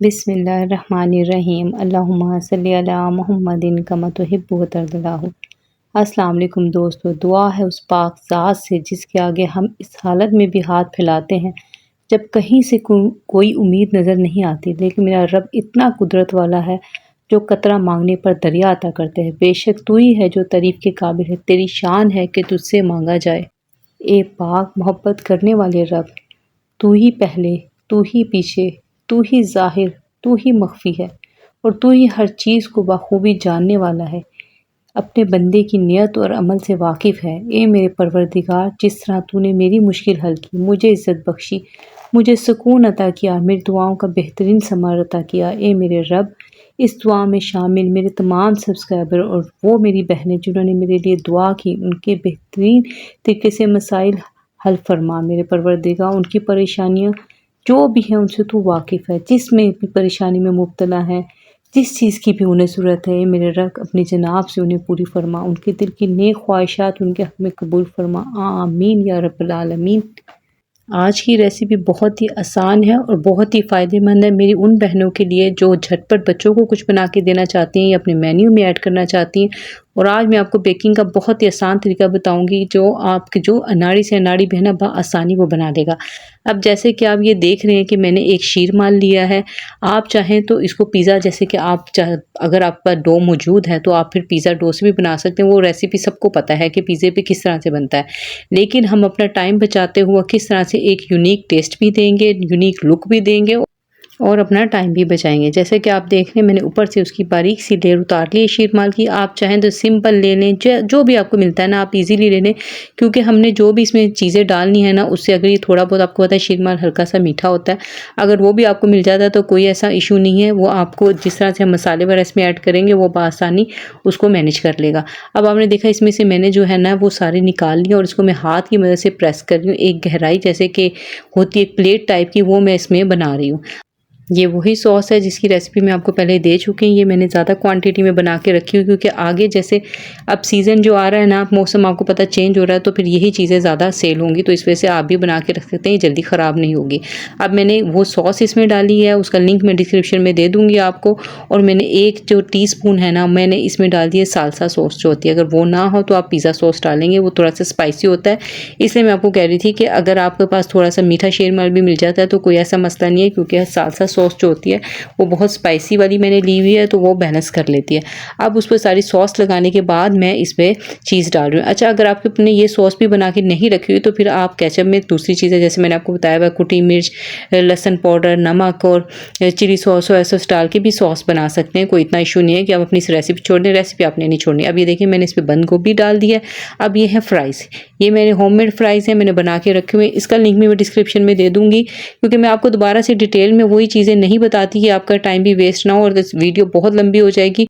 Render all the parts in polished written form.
बिस्मिल्लाहिर्रहमानिर्रहीम अल्लाहुम्मा सल्ली अला मुहम्मदिन कमा तुहिब्बु व तर्दल्लाहु। अस्सलाम वालेकुम दोस्तों, दुआ है उस पाक ज़ात से जिसके आगे हम इस हालत में भी हाथ फैलाते हैं जब कहीं से कोई उम्मीद नज़र नहीं आती, लेकिन मेरा रब इतना कुदरत वाला है जो कतरा मांगने पर दरिया अता करते हैं। बेशक तू ही है जो तारीफ़ के काबिल है, तेरी शान है कि तुझसे मांगा जाए। ए पाक मोहब्बत करने वाले रब, तू ही पहले, तू ही पीछे, तू ही ज़ाहिर, तू ही मख्फ़ी है और तू ही हर चीज़ को बखूबी जानने वाला है। अपने बंदे की नियत और अमल से वाकिफ़ है। ए मेरे परवरदिगार, जिस तरह तूने मेरी मुश्किल हल की, मुझे इज़्ज़त बख्शी, मुझे सुकून अता किया, मेरी दुआओं का बेहतरीन समार अता किया। ए मेरे रब, इस दुआ में शामिल मेरे तमाम सब्सक्राइबर और वो मेरी बहनें जिन्होंने मेरे लिए दुआ की, उनके बेहतरीन तरीके से मसाइल हल फरमा। मेरे परवरदिगार, उनकी परेशानियाँ जो भी हैं उनसे तू वाकिफ़ है, जिसमें भी परेशानी में मुब्तला है, जिस चीज़ की भी उन्हें ज़रूरत है, मेरे रब अपनी जनाब से उन्हें पूरी फरमा। उनके दिल की नेक ख्वाहिशात उनके हक़ में कबूल फरमा। आमीन या रब्बल आलमीन। आज की रेसिपी बहुत ही आसान है और बहुत ही फ़ायदेमंद है मेरी उन बहनों के लिए जो झटपट बच्चों को कुछ बना के देना चाहती हैं या अपने मेन्यू में ऐड करना चाहती हैं। और आज मैं आपको बेकिंग का बहुत ही आसान तरीका बताऊंगी जो आपके जो अनाड़ी से अनाड़ी बहन आसानी वो बना देगा। अब जैसे कि आप ये देख रहे हैं कि मैंने एक शीरमाल लिया है। आप चाहें तो इसको पिज़्ज़ा जैसे कि अगर आपका डो मौजूद है तो आप फिर पिज़्ज़ा डो से भी बना सकते हैं। वो रेसिपी सबको पता है कि पिज़्ज़े पे किस तरह से बनता है, लेकिन हम अपना टाइम बचाते हुए किस तरह से एक यूनिक टेस्ट भी देंगे, यूनिक लुक भी देंगे और अपना टाइम भी बचाएंगे। जैसे कि आप देख रहे हैं मैंने ऊपर से उसकी बारीक सी लेयर उतार ली है शीरमाल की। आप चाहें तो सिंपल ले लें, जो भी आपको मिलता है ना आप इजीली ले लें, क्योंकि हमने जो भी इसमें चीज़ें डालनी है ना उससे अगर ये थोड़ा बहुत आपको पता है शीरमाल हल्का सा मीठा होता है, अगर वो भी आपको मिल जाता है तो कोई ऐसा इशू नहीं है। वो आपको जिस तरह से हम मसाले वगैरह इसमें ऐड करेंगे वो बआसानी उसको मैनेज कर लेगा। अब आपने देखा इसमें से मैंने जो है ना वो सारे निकाल लिया और इसको मैं हाथ की मदद से प्रेस कर रही हूँ। एक गहराई जैसे कि होती है एक प्लेट टाइप की, वो मैं इसमें बना रही हूँ। ये वही सॉस है जिसकी रेसिपी मैं आपको पहले दे चुकी हूँ। ये मैंने ज़्यादा क्वांटिटी में बना के रखी हूँ क्योंकि आगे जैसे अब सीज़न जो आ रहा है ना, मौसम आपको पता चेंज हो रहा है, तो फिर यही चीज़ें ज़्यादा सेल होंगी, तो इस वजह से आप भी बना के रख सकते हैं, ये जल्दी ख़राब नहीं होगी। अब मैंने वो सॉस इसमें डाली है, उसका लिंक मैं डिस्क्रिप्शन में दे दूँगी आपको। और मैंने एक जो टीस्पून है ना मैंने इसमें डाल दिया साल्सा सॉस जो होती है, अगर वो ना हो तो आप पिज़्ज़ा सॉस डालेंगे, वो थोड़ा सा स्पाइसी होता है। इसलिए मैं आपको कह रही थी कि अगर आपके पास थोड़ा सा मीठा शेरमाल भी मिल जाता है तो कोई ऐसा मसला नहीं है, क्योंकि साल्सा सॉस जो होती है वो बहुत स्पाइसी वाली मैंने ली हुई है, तो वो बैलेंस कर लेती है। अब उस पर सारी सॉस लगाने के बाद मैं इस पर चीज़ डाल रही हूँ। अच्छा, अगर आपके अपने ये सॉस भी बना के नहीं रखी हुई तो फिर आप केचप में दूसरी चीज़ें जैसे मैंने आपको बताया हुआ कुटी मिर्च, लहसुन पाउडर, नमक और चिली सॉस, सोया सॉस डाल के भी सॉस बना सकते हैं। कोई इतना इशू नहीं है कि आप अपनी इस रेसिपी छोड़ दें, रेसिपी आपने नहीं छोड़नी। अब ये देखिए मैंने इस पर बंद गोभी डाल दी है। अब ये है फ्राइज़, ये मेरे होममेड फ्राइज़ हैं, मैंने बना के रखे हुए। इसका लिंक मैं डिस्क्रिप्शन में दे दूँगी, क्योंकि मैं आपको दोबारा से डिटेल में वही चीज़ें नहीं बताती कि आपका टाइम भी वेस्ट ना हो और वीडियो बहुत लंबी हो जाएगी।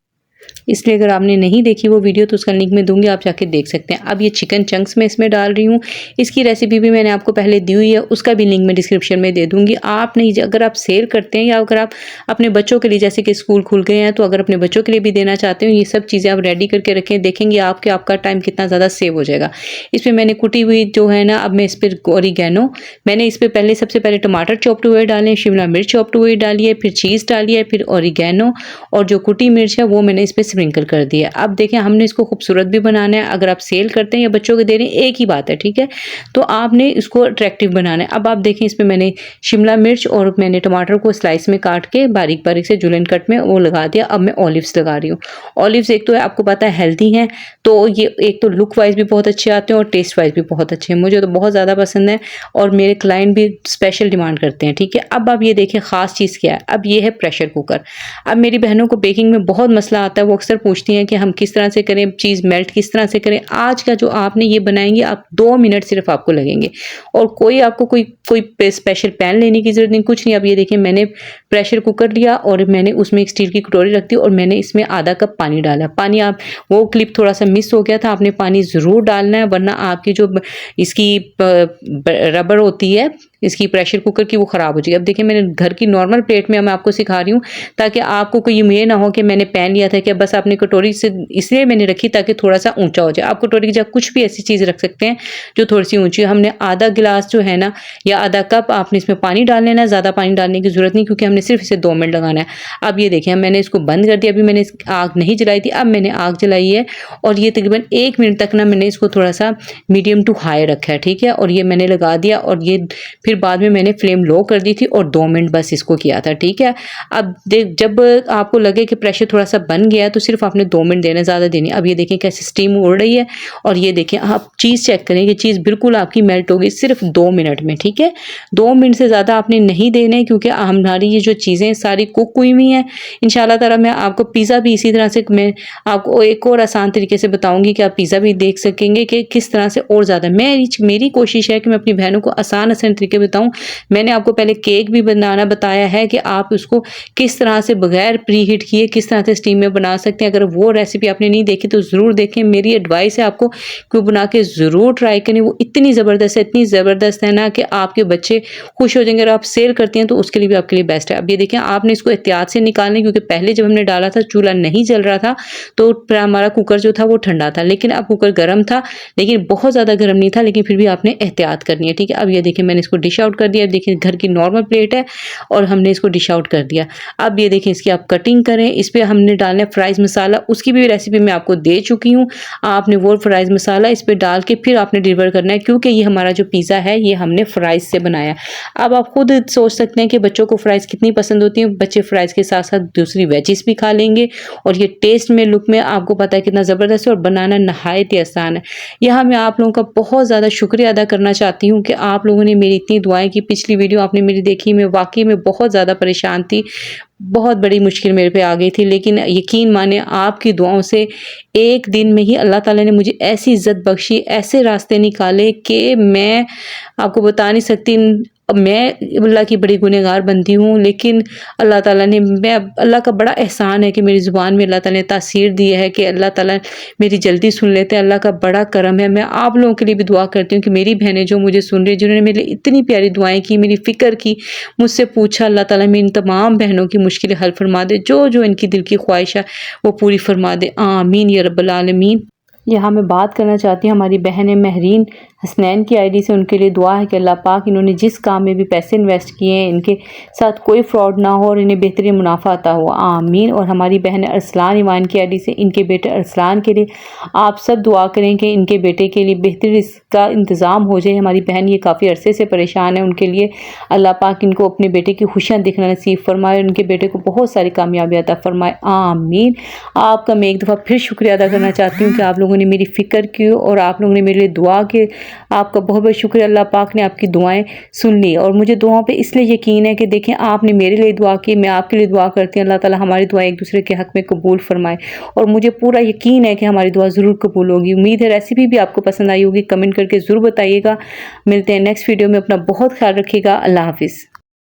इसलिए अगर आपने नहीं देखी वो वीडियो तो उसका लिंक मैं दूंगी, आप जाके देख सकते हैं। अब ये चिकन चंक्स मैं इसमें डाल रही हूँ। इसकी रेसिपी भी मैंने आपको पहले दी हुई है, उसका भी लिंक मैं डिस्क्रिप्शन में दे दूंगी। आप नहीं, अगर आप सेल करते हैं या अगर आप अपने बच्चों के लिए, जैसे कि स्कूल खुल गए हैं तो अगर अपने बच्चों के लिए भी देना चाहते हो, ये सब चीज़ें आप रेडी करके रखें, देखेंगे आपका टाइम कितना ज़्यादा सेव हो जाएगा। इस पर मैंने कुटी हुई जो है ना, अब मैं इस पर ओरिगैनो, मैंने इस पर सबसे पहले टमाटर चॉप्ड हुए डाले, शिमला मिर्च चॉप्ड हुई डाली है, फिर चीज़ डाली है, फिर ओरिगैनो और जो कुटी मिर्च है वो मैंने इस पर स्प्रिंकल कर दिया। अब देखें हमने इसको खूबसूरत भी बनाना है, अगर आप सेल करते हैं या बच्चों को दे रहे हैं एक ही बात है, ठीक है, तो आपने इसको अट्रैक्टिव बनाना है। अब आप देखें इसमें मैंने शिमला मिर्च और मैंने टमाटर को स्लाइस में काट के बारीक बारीक से जुलियन कट में वो लगा दिया। अब मैं ऑलिव्स लगा रही हूँ। ऑलिव्स एक तो आपको पता है हेल्दी हैं, तो ये एक तो लुक वाइज भी बहुत अच्छे आते हैं और टेस्ट वाइज भी बहुत अच्छे हैं, मुझे तो बहुत ज़्यादा पसंद है और मेरे क्लाइंट भी स्पेशल डिमांड करते हैं, ठीक है। अब आप ये देखें ख़ास चीज़ क्या है, अब ये है प्रेशर कुकर। अब मेरी बहनों को बेकिंग में बहुत मसला आता है, वो अक्सर पूछती हैं कि हम किस तरह से करें, चीज़ मेल्ट किस तरह से करें। आज का जो आपने ये बनाएंगे आप 2 मिनट सिर्फ आपको लगेंगे और आपको कोई स्पेशल पैन लेने की ज़रूरत नहीं, कुछ नहीं। अब ये देखिए मैंने प्रेशर कुकर लिया और मैंने उसमें एक स्टील की कटोरी रख दी और मैंने इसमें आधा कप पानी डाला। पानी, आप वो क्लिप थोड़ा सा मिस हो गया था, आपने पानी ज़रूर डालना है, वरना आपकी जो इसकी रबर होती है इसकी प्रेशर कुकर की वो ख़राब हो जाएगी। अब देखिए मैंने घर की नॉर्मल प्लेट में मैं आपको सिखा रही हूँ ताकि आपको कोई ये ना हो कि मैंने पैन लिया था कि बस आपने कटोरी से इसलिए मैंने रखी ताकि थोड़ा-सा ऊँचा हो जाए। आप कटोरी की जगह कुछ भी ऐसी चीज़ रख सकते हैं जो थोड़ी-सी ऊँची हो। हमने आधा गिलास जो है ना या आधा कप आपने इसमें पानी डाल लेना है, ज़्यादा पानी डालने की ज़रूरत नहीं क्योंकि हमने सिर्फ़ इसे 2 मिनट लगाना है। अब ये देखिए मैंने इसको बंद कर दिया, अभी मैंने इस आग नहीं जलाई थी, अब मैंने आग जलाई है और ये तकरीबन 1 मिनट तक ना मैंने इसको थोड़ा-सा मीडियम टू हाई रखा है, ठीक है? और ये मैंने लगा दिया और ये फिर बाद में मैंने फ्लेम लो कर दी थी और 2 मिनट बस इसको किया था, ठीक है? अब जब आपको लगे कि प्रेशर थोड़ा-सा बन गया है तो सिर्फ़ आपने 2 मिनट देना है, ज़्यादा देनी है। अब ये देखें कैसे स्टीम उड़ रही है और ये देखें आप चीज़ चेक करें कि चीज़ बिल्कुल आपकी मेल्ट हो गई सिर्फ़ 2 मिनट में, ठीक है? 2 मिनट से ज़्यादा आपने नहीं देने क्योंकि हमारी ये जो चीज़ें सारी कुक हुई हुई हैं। इंशाल्लाह ताला मैं आपको पिज़्ज़ा भी इसी तरह से मैं आपको एक और आसान तरीके से बताऊँगी कि आप पिज़्ज़ा भी देख सकेंगे कि किस तरह से और ज़्यादा मेरी कोशिश है कि मैं अपनी बहनों को आसान तरीके बताऊँ। मैंने आपको पहले केक भी बनाना बताया है कि आप उसको किस तरह से बगैर प्री हीट किए किस तरह से स्टीम में बना सकते हैं। अगर वो रेसिपी आपने नहीं देखी तो ज़रूर देखें। मेरी एडवाइस है आपको कि वो बना के ज़रूर ट्राई करें। वो इतनी ज़बरदस्त है ना कि आपके बच्चे खुश हो जाएंगे। अगर आप सेल करती हैं तो उसके लिए भी आपके लिए बेस्ट है। अब ये देखें आपने इसको एहतियात से निकालना है क्योंकि पहले जब हमने डाला था चूल्हा नहीं जल रहा था तो हमारा कुकर जो था वो ठंडा था, लेकिन अब कुकर गर्म था, लेकिन बहुत ज़्यादा गर्म नहीं था, लेकिन फिर भी आपने एहतियात करनी है, ठीक है? अब ये देखिए मैंने इसको डिश आउट कर दिया। अब देखिए घर की नॉर्मल प्लेट है और हमने इसको डिश आउट कर दिया। अब ये देखिए इसकी आप कटिंग करें, इस पे हमने डालना है फ्राइज़ मसाला, उसकी भी रेसिपी मैं आपको दे चुकी हूँ। आपने वो फ्राइज़ मसाला इस पे डाल के फिर आपने डिलीवर करना है क्योंकि ये हमारा जो पिज़्ज़ा है ये हमने फ्राइज़ से बनाया। अब आप खुद सोच सकते हैं कि बच्चों को फ्राइज़ कितनी पसंद होती हैं। बच्चे फ्राइज़ के साथ-साथ दूसरी वेजिस भी खा लेंगे और ये टेस्ट में, लुक में आपको पता है कितना ज़बरदस्त है और बनाना नहायत ही आसान है। यहाँ मैं आप लोगों का बहुत ज़्यादा शुक्रिया अदा करना चाहती हूँ कि आप लोगों ने मेरी इतनी दुआएँ की। पिछली वीडियो आपने मेरी देखी, मैं वाक़ई में बहुत ज़्यादा परेशान थी। बहुत बड़ी मुश्किल मेरे पे आ गई थी, लेकिन यकीन माने आपकी दुआओं से एक दिन में ही अल्लाह ताला ने मुझे ऐसी इज़्ज़त बख्शी, ऐसे रास्ते निकाले कि मैं आपको बता नहीं सकती। अब मैं अल्लाह की बड़ी गुनहगार बनती हूँ, लेकिन अल्लाह ताला ने अल्लाह का बड़ा एहसान है कि मेरी ज़ुबान में अल्लाह ताला ने तासीर दी है कि अल्लाह ताला मेरी जल्दी सुन लेते हैं। अल्लाह का बड़ा करम है। मैं आप लोगों के लिए भी दुआ करती हूँ कि मेरी बहनें जो मुझे सुन रही हैं, जिन्होंने मेरे लिए इतनी प्यारी दुआएँ की, मेरी फ़िक्र की, मुझसे पूछा, अल्लाह ताला मेरी इन तमाम बहनों की मुश्किलें हल फरमा दे, जो इनकी दिल की ख्वाहिश है वो पूरी फरमा दे। आमीन या रब्बल आलमीन। यहाँ मैं बात करना चाहती हूँ हमारी बहन महरीन हसनैन की आईडी से। उनके लिए दुआ है कि अल्लाह पाक इन्होंने जिस काम में भी पैसे इन्वेस्ट किए हैं इनके साथ कोई फ्रॉड ना हो और इन्हें बेहतरीन मुनाफा अता हो। आमीन। और हमारी बहन अरसलान ईमान की आईडी से इनके बेटे अरसलान के लिए आप सब दुआ करें कि इनके बेटे के लिए बेहतर इसका इंतज़ाम हो जाए। हमारी बहन ये काफ़ी अरसे से परेशान है, उनके लिए अल्लाह पाक इनको अपने बेटे की खुशियाँ दिखना नसीब फरमाए और उनके बेटे को बहुत सारी कामयाबी अता फरमाए। आमीन। आपका मैं एक दफ़ा फिर शुक्रिया अदा करना चाहती हूँ कि आप लोगों ने मेरी फ़िक्र की और आप लोगों ने मेरे लिए दुआ की। आपका बहुत बहुत शुक्रिया। अल्लाह पाक ने आपकी दुआएं सुन ली और मुझे दुआओं पे इसलिए यकीन है कि देखें आपने मेरे लिए दुआ की, मैं आपके लिए दुआ करती हूँ। अल्लाह ताला हमारी दुआएं एक दूसरे के हक़ में कबूल फरमाए और मुझे पूरा यकीन है कि हमारी दुआ ज़रूर कबूल होगी। उम्मीद है रेसिपी भी आपको पसंद आई होगी। कमेंट करके ज़रूर बताइएगा। मिलते हैं नेक्स्ट वीडियो में। अपना बहुत ख्याल रखिएगा। अल्लाह हाफ़िज़।